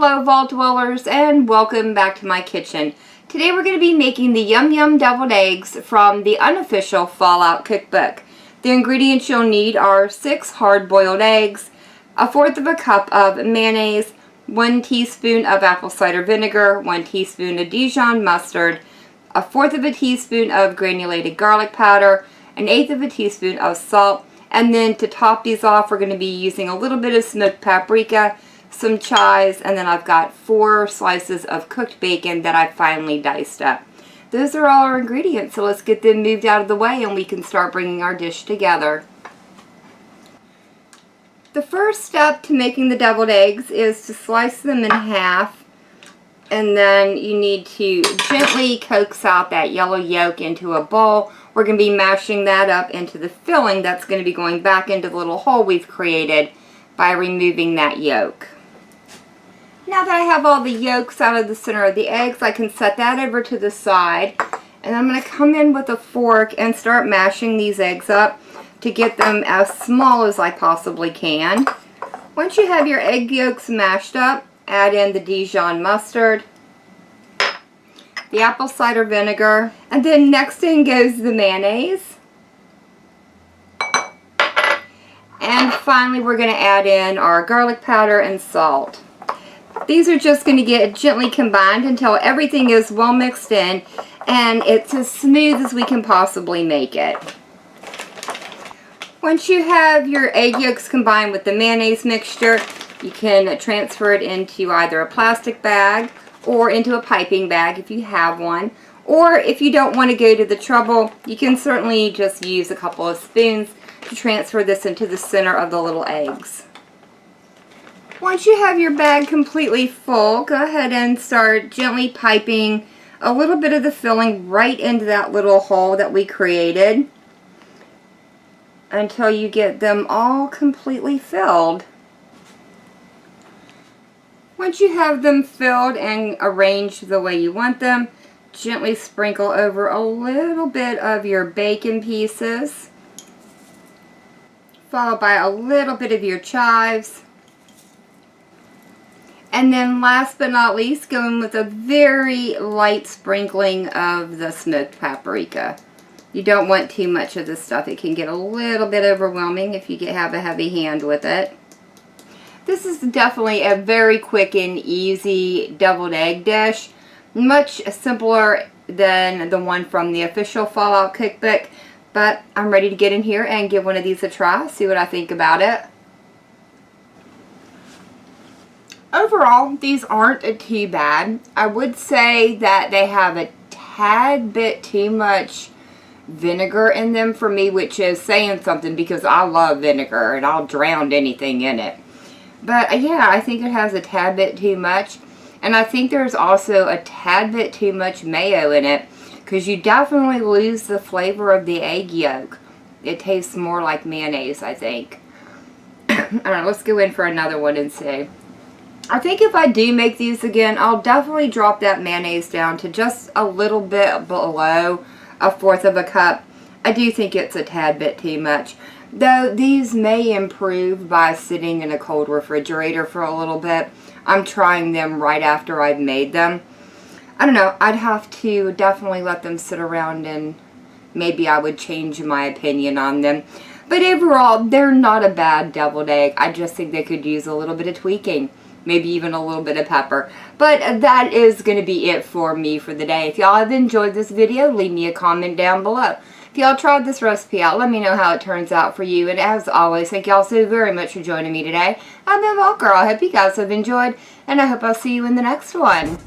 Hello Vault Dwellers and welcome back to my kitchen. Today we're going to be making the YumYum deviled eggs from the Unofficial Fallout Cookbook. The ingredients you'll need are 6 hard-boiled eggs, 1/4 cup of mayonnaise, 1 teaspoon of apple cider vinegar, 1 teaspoon of Djon mustard, 1/4 teaspoon of granulated garlic powder, 1/8 teaspoon of salt, and then to top these off we're going to be using a little bit of smoked paprika, some chives, and then I've got 4 slices of cooked bacon that I finely diced up. Those are all our ingredients, so let's get them moved out of the way and we can start bringing our dish together. The first step to making the deviled eggs is to slice them in half, and then you need to gently coax out that yellow yolk into a bowl. We're going to be mashing that up into the filling that's going to be going back into the little hole we've created by removing that yolk. Now that I have all the yolks out of the center of the eggs, I can set that over to the side, and I'm going to come in with a fork and start mashing these eggs up to get them as small as I possibly can. Once you have your egg yolks mashed up, add in the Djon mustard, the apple cider vinegar, and then next in goes the mayonnaise. And finally we're going to add in our garlic powder and salt. These are just going to get gently combined until everything is well mixed in and it's as smooth as we can possibly make it. Once you have your egg yolks combined with the mayonnaise mixture, you can transfer it into either a plastic bag or into a piping bag if you have one. Or if you don't want to go to the trouble, you can certainly just use a couple of spoons to transfer this into the center of the little eggs. Once you have your bag completely full, go ahead and start gently piping a little bit of the filling right into that little hole that we created until you get them all completely filled. Once you have them filled and arranged the way you want them, gently sprinkle over a little bit of your bacon pieces, followed by a little bit of your chives. And then last but not least, go in with a very light sprinkling of the smoked paprika. You don't want too much of this stuff. It can get a little bit overwhelming if you have a heavy hand with it. This is definitely a very quick and easy deviled egg dish. Much simpler than the one from the official Fallout Cookbook. But I'm ready to get in here and give one of these a try. See what I think about it. Overall, these aren't too bad. I would say that they have a tad bit too much vinegar in them for me, which is saying something because I love vinegar and I'll drown anything in it. But yeah, I think it has a tad bit too much. And I think there's also a tad bit too much mayo in it because you definitely lose the flavor of the egg yolk. It tastes more like mayonnaise, I think. Alright, let's go in for another one and see. I think if I do make these again, I'll definitely drop that mayonnaise down to just a little bit below 1/4 cup. I do think it's a tad bit too much. Though these may improve by sitting in a cold refrigerator for a little bit. I'm trying them right after I've made them. I don't know, I'd have to definitely let them sit around and maybe I would change my opinion on them. But overall, they're not a bad deviled egg. I just think they could use a little bit of tweaking. Maybe even a little bit of pepper. But that is going to be it for me for the day. If y'all have enjoyed this video, leave me a comment down below. If y'all tried this recipe out, let me know how it turns out for you. And as always, thank y'all so very much for joining me today. I've been Vault Girl. I hope you guys have enjoyed, and I hope I'll see you in the next one.